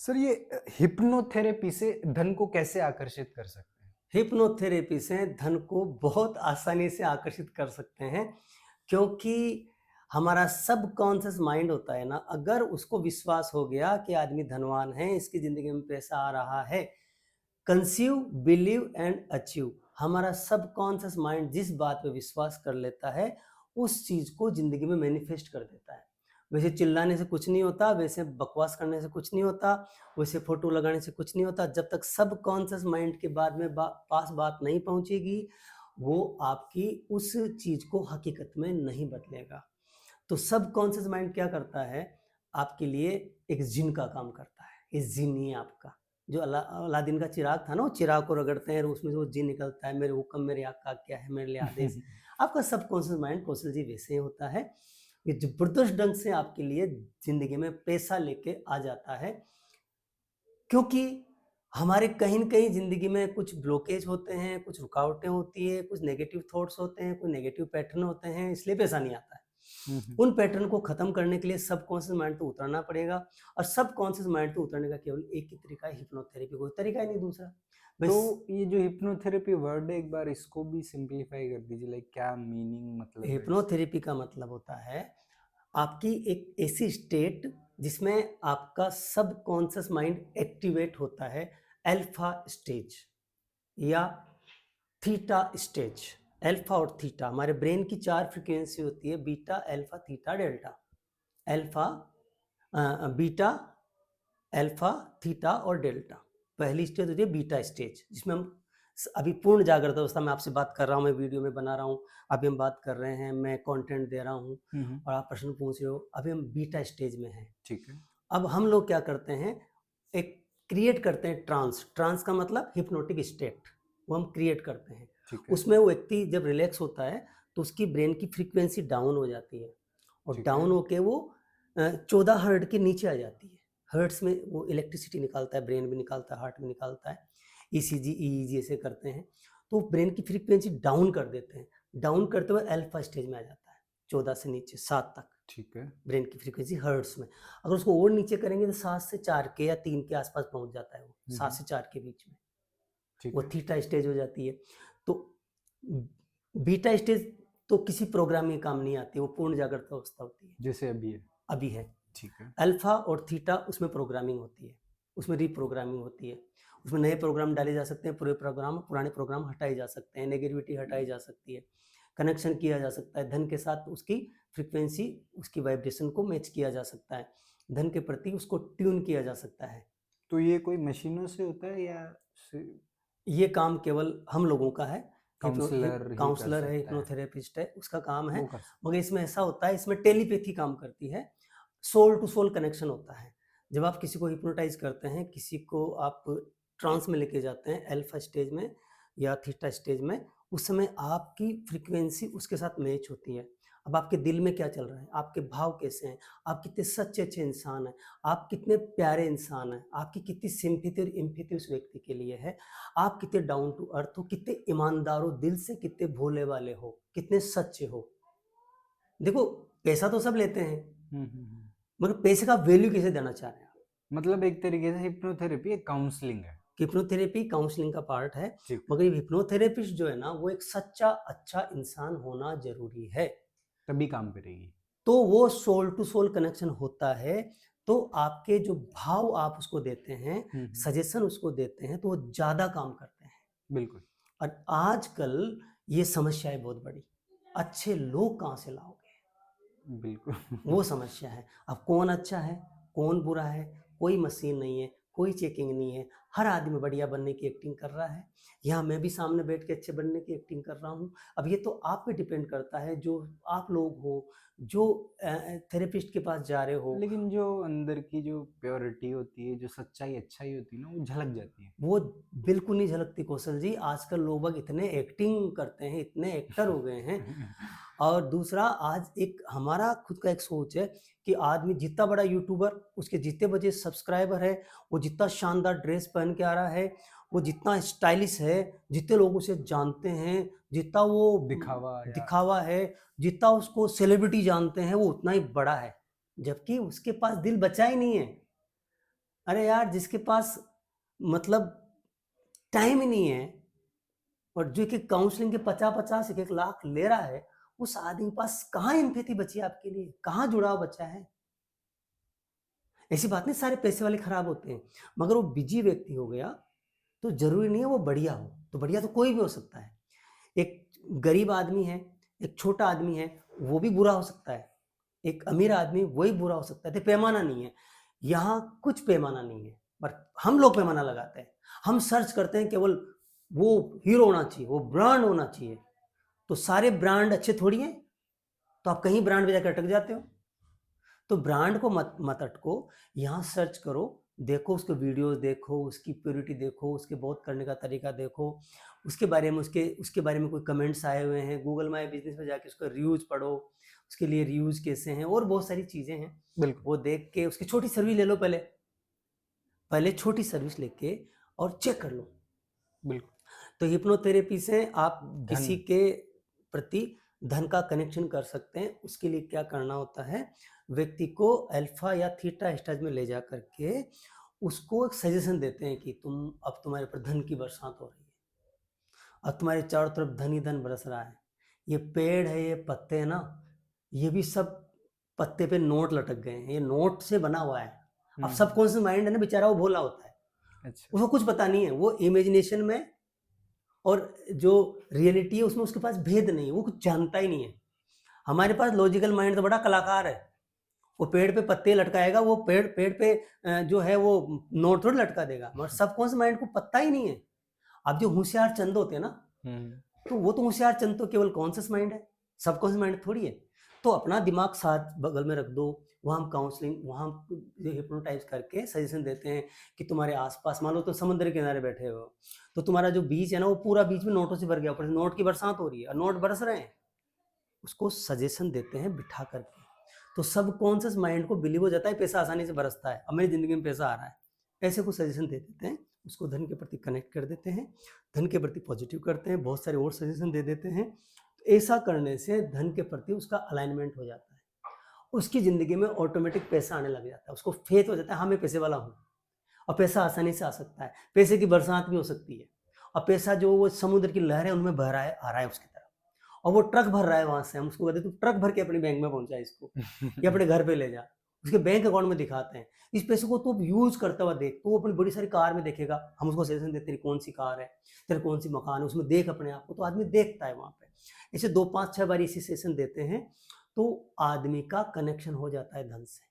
Sir ये hypnotherapy से धन को कैसे आकर्षित कर सकते हैं? हिप्नोथेरेपी से धन को बहुत आसानी से आकर्षित कर सकते हैं, क्योंकि हमारा सबकॉन्शियस माइंड होता है ना, अगर उसको विश्वास हो गया कि आदमी धनवान है, इसकी ज़िंदगी में पैसा आ रहा है, कंसीव, बिलीव एंड अचीव, हमारा सबकॉन्शियस माइंड जिस बात पे विश्वास कर लेता है, उस चीज़ को ज़िंदगी में मैनिफेस्ट कर देता है। वैसे चिल्लाने से कुछ नहीं होता, वैसे बकवास करने से कुछ नहीं होता, वैसे फ़ोटो लगाने से कुछ नहीं होता। जब तक सबकॉन्शियस माइंड के बाद में पास बात नहीं पहुँचेगी, वो आपकी उस चीज़ को हकीकत में नहीं बदलेगा। तो सबकॉन्शियस माइंड क्या करता है, आपके लिए एक जिन का काम करता है। ये जिन ही है आपका। जो अलादीन का चिराग था ना, वो चिराग को रगड़ते हैं और उसमें से वो जिन निकलता है, मेरे हुक्म मेरे आका क्या है, मेरे लिए आदेश। आपका सबकॉन्शियस माइंड कौशल जी वैसे ही होता है। ये जबरदस्त ढंग से आपके लिए ज़िंदगी में पैसा लेके आ जाता है, क्योंकि हमारे कहीं न कहीं ज़िंदगी में कुछ ब्लॉकेज होते हैं, कुछ रुकावटें होती हैं, कुछ नेगेटिव थॉट्स होते हैं, कुछ नेगेटिव पैटर्न होते हैं, इसलिए पैसा नहीं आता है। हुँ, हुँ। उन पैटर्न को खत्म करने के लिए सबकॉन्शियस माइंड पे उतरना पड़ेगा, और सबकॉन्शियस माइंड पे उतरने का केवल एक ही तरीका है, हिप्नोथेरेपी, कोई तरीका ही नहीं दूसरा। तो बस ये जो हिप्नोथेरेपी वर्ड है एक बार इसको भी सिंप्लीफाई कर दीजिए, लाइक क्या मीनिंग मतलब है इसका? हिप्नोथेरेपी का मतलब होता है आपकी एक ऐसी स्टेट जिसमें आपका सबकॉन्शियस माइंड एक्टिवेट होता है, अल्फा स्टेज या थीटा स्टेज। अल्फा और थीटा, हमारे ब्रेन की 4 फ्रीक्वेंसी होती है, beta, alpha, theta, delta. Alpha, beta, alpha, theta और डेल्टा। पहली स्टेज होती है बीटा स्टेज, जिसमें हम अभी पूर्ण जागृत अवस्था में आपसे बात कर रहा हूँ, मैं वीडियो में बना रहा हूँ, अभी हम बात कर रहे हैं, मैं कंटेंट दे रहा हूँ हुँ, हुँ। और आप प्रश्न पूछ रहे हो, अभी हम बीटा स्टेज में हैं। ठीक है, अब हम लोग क्या करते हैं, एक क्रिएट करते हैं ट्रांस। ट्रांस का मतलब हिप्नोटिक स्टेट, वो हम क्रिएट करते हैं। ठीक है, उसमें वो व्यक्ति जब रिलैक्स होता है, तो उसकी ब्रेन की फ्रीक्वेंसी डाउन हो जाती है, और ठीक है। डाउन होके वो 14 हर्ट्ज के नीचे आ जाती है। हर्ट्ज में वो इलेक्ट्रिसिटी निकालता है, ब्रेन भी निकालता है, हार्ट भी निकालता है। ईसीजी, ईईजी ऐसे करते हैं, तो ब्रेन की फ्रीक्वेंसी डाउन कर देते हैं। डाउन करते हुए अल्फा स्टेज में आ जाता है, 14 से नीचे 7 तक। ठीक है, ब्रेन की फ्रीक्वेंसी हर्ट्ज में। अगर उसको और नीचे करेंगे तो 7 से 4 के या 3 के आसपास पहुंच जाता है, वो हुँ, 7 हुँ। से 4 के बीच में ठीक वो है, थीटा स्टेज हो जाती है। तो बीटा स्टेज तो किसी प्रोग्राम में काम नहीं आती, वो पूर्ण जागृत अवस्था होती है, जैसे अभी है। अभी है। ठीक है, अल्फा और थीटा, उसमें प्रोग्रामिंग होती है, उसमें रीप्रोग्रामिंग होती है, उसमें नए प्रोग्राम डाले जा सकते हैं, पूरे प्रोग्राम, पुराने प्रोग्राम हटाए जा सकते हैं, नेगेटिविटी हटाई जा सकती है, कनेक्शन किया जा सकता है, धन के साथ उसकी फ्रीक्वेंसी, उसकी वाइब्रेशन को मैच किया जा सकता है, धन के प्रति उसको ट्यून किया जा सकता है। तो ये कोई मशीनों से होता है या स ये काम केवल हम लोगों का है। काउंसलर ही कर काउंसलर है, सकता है? हिप्नोथेरेपिस्ट है, उसका काम है। वो कर सकता मगर इसमें ऐसा होता है, इसमें टेलीपैथी काम करती है, सोल टू सोल कनेक्शन होता है। जब आप किसी को हिप्नोटाइज करते हैं, किसी को आप ट्रांस में लेके जाते हैं, अल्फा स्टेज में या थीटा स्टेज में, उस समय आपकी फ्रीक्वेंसी उसके साथ मैच होती है। अब आपके दिल में क्या चल रहा है, आपके भाव कैसे हैं, आप कितने सच्चे अच्छे इंसान हैं, आप कितने प्यारे इंसान हैं, आपकी कितनी सिंपैथी और एम्पैथी उस व्यक्ति के लिए है, आप कितने डाउन टू अर्थ हो, कितने ईमानदार हो दिल से, कितने भोले वाले हो, कितने सच्चे हो। देखो, पैसा तो सब लेते हैं, हुँ, हुँ, हुँ। मगर पैसे का वैल्यू कैसे देना चाह रहे हैं आप। मतलब एक तरीके से हिप्नोथेरेपी एक काउंसलिंग है। हिप्नोथेरेपी काउंसलिंग का पार्ट है, ठीक है, मगर ये हिप्नोथेरेपिस्ट जो है ना, वो एक सच्चा अच्छा इंसान होना जरूरी है। तभी काम करेगी। तो वो सोल टू सोल कनेक्शन होता है, तो आपके जो भाव आप उसको देते हैं, हुँ, हुँ। सजेशन उसको देते हैं, तो वो ज़्यादा काम करते हैं। बिल्कुल, और आजकल ये समस्या है बहुत बड़ी, अच्छे लोग कहाँ से लाओगे, बिल्कुल। वो समस्या है। अब कौन अच्छा है, कौन बुरा है, कोई मशीन नहीं है, कोई चेकिंग नहीं है, हर आदमी बढ़िया बनने की एक्टिंग कर रहा है। यहाँ मैं भी सामने बैठ के अच्छे बनने की एक्टिंग कर रहा हूँ। अब ये तो आप पे डिपेंड करता है, जो आप लोग हो, जो थेरेपिस्ट के पास जा रहे हो, लेकिन जो अंदर की जो प्योरिटी होती है, जो सच्चाई, अच्छाई होती है ना, वो झलक जाती है। वो बिल्कुल नहीं झलकती कौशल जी। आजकल लोग बाग इतने एक्टिंग करते हैं, इतने एक्टर हो गए हैं। और दूसरा, आज एक हमारा खुद का एक सोच है कि आदमी जितना बड़ा यूट्यूबर, उसके जितने बजे सब्सक्राइबर है, वो जितना शानदार ड्रेस पहन के आ रहा है, वो जितना स्टाइलिश है, जितने लोग उसे जानते हैं, जितना वो दिखावा या दिखावा है, जितना उसको सेलिब्रिटी जानते हैं, वो उतना ही बड़ा है, जबकि उसके पास दिल बचा ही नहीं है। अरे यार, जिसके पास मतलब टाइम ही नहीं है और जो कि काउंसलिंग के 50-50 1-1 लाख ले रहा है, उस आदमी के पास कहाँ एम्पैथी बची है आपके लिए? कहाँ जुड़ाव बचा है? ऐसी बात नहीं सारे पैसे वाले खराब होते हैं, मगर वो बिजी व्यक्ति हो गया तो जरूरी नहीं है वो बढ़िया हो, तो बढ़िया तो कोई भी हो सकता है। एक गरीब आदमी है, एक छोटा आदमी है, वो भी बुरा हो सकता है। एक अमीर आदमी वही बुरा हो सकता है, तो पैमाना नहीं है। यहाँ कुछ पैमाना नहीं है, पर हम लोग पैमाना लगाते हैं। हम सर्च करते हैं केवल वो हीरो होना चाहिए, वो ब्रांड होना चाहिए। तो सारे ब्रांड अच्छे थोड़ी हैं, तो आप कहीं ब्रांड पे जाकर अटक जाते हो। तो ब्रांड को मत अटको, यहाँ सर्च करो, देखो उसके वीडियोस देखो, उसकी प्योरिटी देखो, उसके बहुत करने का तरीका देखो, उसके बारे में उसके बारे में कोई कमेंट्स आए हुए हैं, गूगल माई बिजनेस में जाके उसका रिव्यूज पढ़ो, उसके लिए रिव्यूज कैसे हैं, और बहुत सारी चीज़ें हैं। बिल्कुल वो देख के उसकी छोटी सर्विस ले लो, पहले छोटी सर्विस लेके और चेक कर लो। बिल्कुल। तो हिप्नोथेरेपी से आप किसी धन के प्रति धन का कनेक्शन कर सकते हैं। उसके लिए क्या करना होता है, व्यक्ति को अल्फा या थीटा स्टेज में ले जा करके उसको एक सजेशन देते हैं कि अब तुम्हारे पर धन की बरसात हो रही है, अब तुम्हारे चारों तरफ धन ही धन बरस रहा है। ये पेड़ है, ये पत्ते हैं ना, ये भी सब पत्ते पे नोट लटक गए हैं, ये नोट से बना हुआ है। अब सबकॉन्शियस माइंड है ना बेचारा, वो भोला होता है, अच्छा उसको कुछ पता नहीं है, वो इमेजिनेशन में और जो रियलिटी है उसमें उसके पास भेद नहीं है, वो कुछ जानता ही नहीं है। हमारे पास लॉजिकल माइंड तो बड़ा कलाकार है, वो पेड़ पे पत्ते लटकाएगा, वो पेड़ पे जो है वो नोट थोड़ी लटका देगा, मगर सबकॉन्शियस माइंड को पता ही नहीं है। अब जो होशियार चंद होते हैं ना, तो वो तो होशियार चंद तो केवल कॉन्शियस माइंड है, सबकॉन्शियस माइंड थोड़ी है। तो अपना दिमाग साथ बगल में रख दो, वहाँ हम काउंसलिंग, वहाँ हम हिप्नोटाइज करके सजेशन देते हैं कि तुम्हारे आसपास, मान लो तो समुद्र के किनारे बैठे हो, तो तुम्हारा जो बीच है ना वो पूरा बीच में नोटों से भर गया, ऊपर से नोट की बरसात हो रही है और नोट बरस रहे हैं। उसको सजेशन देते हैं बिठा करके, तो सबकॉन्शियस माइंड को बिलीव हो जाता है पैसा आसानी से बरसता है, अब मेरी जिंदगी में पैसा आ रहा है। ऐसे कुछ सजेशन दे देते हैं, उसको धन के प्रति कनेक्ट कर देते हैं, धन के प्रति पॉजिटिव करते हैं, बहुत सारे और सजेशन दे देते हैं। तो ऐसा करने से धन के प्रति उसका अलाइनमेंट हो जाता है, उसकी ज़िंदगी में ऑटोमेटिक पैसा आने लग जाता है, उसको फेथ हो जाता है, हाँ मैं पैसे वाला हूँ, और पैसा आसानी से आ सकता है, पैसे की बरसात भी हो सकती है, और पैसा जो वो समुद्र की लहर है उनमें बह रहा है, आ रहा है उसकी तरफ, और वो ट्रक भर रहा है वहाँ से, हम उसको कहते हैं तू ट्रक भर के अपने बैंक में पहुँचा इसको, या अपने घर पे ले जा, उसके बैंक अकाउंट में दिखाते हैं। इस पैसे को तो यूज करता हुआ देख, तो वो अपनी बड़ी सारी कार में देखेगा, हम उसको सजेशन देते हैं कौन सी कार है, तेरे कौन सी मकान है, उसमें देख अपने आप को, तो आदमी देखता है वहाँ पे। ऐसे 2-5-6 बार इसी सेशन देते हैं, तो आदमी का कनेक्शन हो जाता है धन से,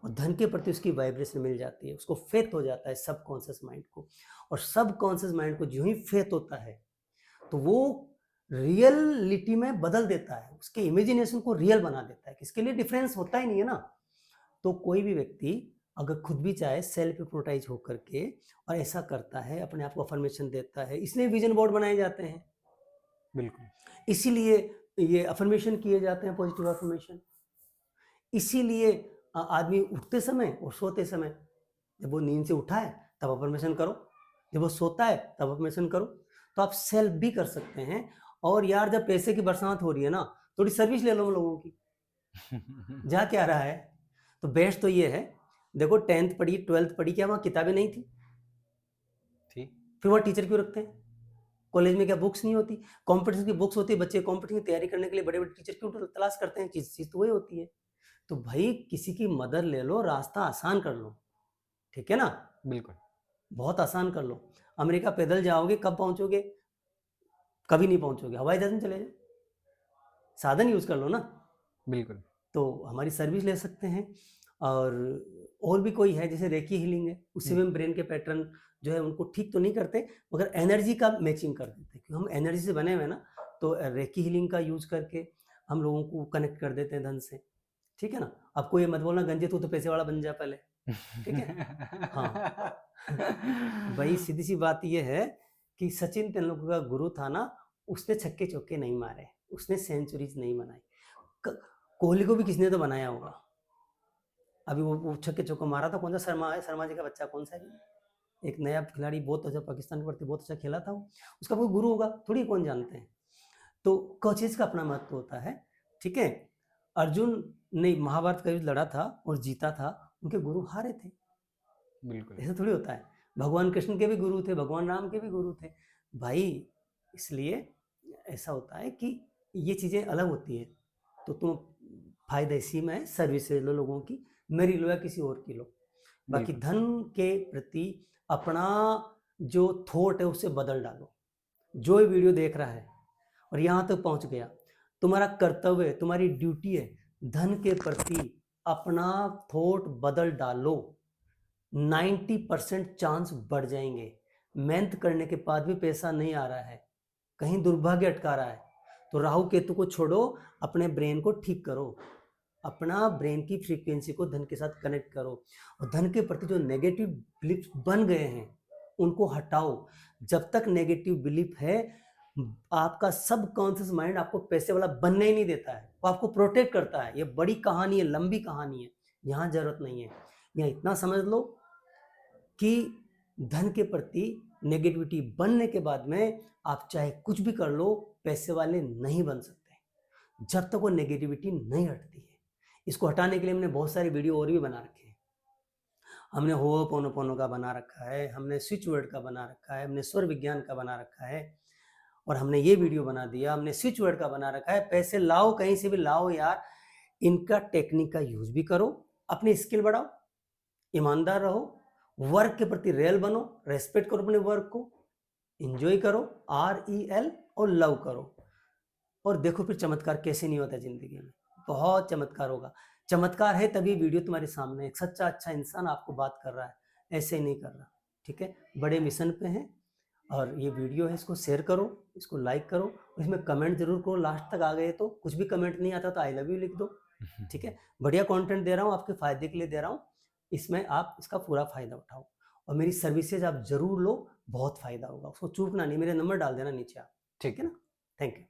और धन के प्रति उसकी वाइब्रेशन मिल जाती है, उसको फेथ हो जाता है सबकॉन्शियस माइंड को, और सबकॉन्शियस माइंड को जो ही फेथ होता है तो वो रियलिटी में बदल देता है, उसके इमेजिनेशन को रियल बना देता है, किसके लिए डिफरेंस होता ही नहीं है ना। तो कोई भी व्यक्ति अगर खुद भी चाहे सेल्फ हिप्नोटाइज होकर के और ऐसा करता है, अपने आप को अफर्मेशन देता है, इसलिए विजन बोर्ड बनाए जाते हैं, बिल्कुल इसीलिए ये अफर्मेशन किए जाते हैं, पॉजिटिव अफर्मेशन। इसीलिए आदमी उठते समय और सोते समय, जब वो नींद से उठा है तब अफर्मेशन करो, जब वो सोता है तब अफर्मेशन करो। तो आप सेल्फ भी कर सकते हैं। और यार जब पैसे की बरसात हो रही है ना, थोड़ी सर्विस ले लो हम लोगों की, जा क्या रहा है। तो बेस्ट तो ये है, देखो 10th पढ़ी 12th पढ़ी, क्या वहाँ किताबें नहीं थी? ठीक फिर वहाँ टीचर क्यों रखते हैं? कॉलेज में क्या बुक्स नहीं होती? कॉम्पिटिशन की बुक्स होती है, बच्चे कॉम्पिटिशन की तैयारी करने के लिए बड़े बड़े टीचर क्यों तलाश करते हैं? चीज तो वही होती है। तो भाई किसी की मदद ले लो, रास्ता आसान कर लो, ठीक है ना, बिल्कुल बहुत आसान कर लो। अमेरिका पैदल जाओगे, कब पहुंचोगे? कभी नहीं पहुंचोगे, हवाई जहाज में चले जाओ, साधन यूज कर लो ना। बिल्कुल तो हमारी सर्विस ले सकते हैं। और भी कोई है, जैसे रेकी हीलिंग है, उससे भी हम ब्रेन के पैटर्न जो है उनको ठीक तो नहीं करते, मगर एनर्जी का मैचिंग कर देते हैं, क्योंकि हम एनर्जी से बने हुए हैं ना। तो रेकी हीलिंग का यूज करके हम लोगों को कनेक्ट कर देते हैं धन से, ठीक है ना। आपको ये मत बोलना गंजे तू तो पैसे वाला बन जा पहले, ठीक है। हाँ भाई सीधी सी बात ये है कि सचिन तेंदुलकर का गुरु था ना, उसने छक्के चौके नहीं मारे, उसने सेंचुरीज नहीं बनाई। कोहली को भी किसने तो बनाया होगा। अभी वो छक्के चौका मारा था, कौन सा शर्मा है, शर्मा जी का बच्चा कौन सा है, एक नया खिलाड़ी, बहुत अच्छा पाकिस्तान के प्रति बहुत अच्छा खेला था वो, उसका कोई गुरु होगा थोड़ी, कौन जानते हैं। तो कोचेज का अपना महत्व होता है, ठीक है। अर्जुन ने महाभारत का युद्ध लड़ा था और जीता था, उनके गुरु हारे थे, बिल्कुल। ऐसा थोड़ी होता है। भगवान कृष्ण के भी गुरु थे, भगवान राम के भी गुरु थे भाई। इसलिए ऐसा होता है कि ये चीज़ें अलग होती है। तो तुम फायदा इसी में है, सर्विस लो लोगों की, मेरी लो या किसी और की लो। बाकी बिल्कुल। धन के प्रति अपना जो थॉट है उसे बदल डालो। जो ये वीडियो देख रहा है और यहाँ तक पहुँच गया, तुम्हारा कर्तव्य है, तुम्हारी ड्यूटी है, धन के प्रति अपना थॉट बदल डालो। 90% चांस बढ़ जाएंगे। मेहनत करने के बाद भी पैसा नहीं आ रहा है, कहीं दुर्भाग्य अटका रहा है, तो राहु केतु को छोड़ो, अपने ब्रेन को ठीक करो, अपना ब्रेन की फ्रीक्वेंसी को धन के साथ कनेक्ट करो, और धन के प्रति जो नेगेटिव बिलीफ बन गए हैं उनको हटाओ। जब तक नेगेटिव बिलीफ है, आपका सब कॉन्शियस माइंड आपको पैसे वाला बनने ही नहीं देता है, वो आपको प्रोटेक्ट करता है। ये बड़ी कहानी है, लंबी कहानी है, यहाँ जरूरत नहीं है। यहाँ इतना समझ लो कि धन के प्रति नेगेटिविटी बनने के बाद में आप चाहे कुछ भी कर लो, पैसे वाले नहीं बन सकते जब तक वो नेगेटिविटी नहीं हटती है। इसको हटाने के लिए हमने बहुत सारे वीडियो और भी बना रखे हैं। हमने होओपोनोपोनो का बना रखा है, हमने स्विच वर्ड का बना रखा है, हमने स्वर विज्ञान का बना रखा है, और हमने ये वीडियो बना दिया, हमने स्विच वर्ड का बना रखा है। पैसे लाओ, कहीं से भी लाओ यार, इनका टेक्निक का यूज भी करो, अपनी स्किल बढ़ाओ, ईमानदार रहो, वर्क के प्रति रियल बनो, रेस्पेक्ट करो अपने वर्क को, एंजॉय करो, REL, और लव करो, और देखो फिर चमत्कार कैसे नहीं होता जिंदगी में। बहुत चमत्कार होगा। चमत्कार है तभी वीडियो तुम्हारे सामने एक सच्चा अच्छा इंसान आपको बात कर रहा है, ऐसे नहीं कर रहा। ठीक है, बड़े मिशन पे हैं, और ये वीडियो है, इसको शेयर करो, इसको लाइक करो, इसमें कमेंट जरूर करो। लास्ट तक आ गए तो कुछ भी कमेंट नहीं आता तो आई लव यू लिख दो। ठीक है, बढ़िया कंटेंट दे रहा हूँ, आपके फायदे के लिए दे रहा हूँ, इसमें आप इसका पूरा फायदा उठाओ, और मेरी सर्विसेज आप जरूर लो, बहुत फायदा होगा। उसको चूकना नहीं, मेरे नंबर डाल देना नीचे आप। ठीक है ना, थैंक यू।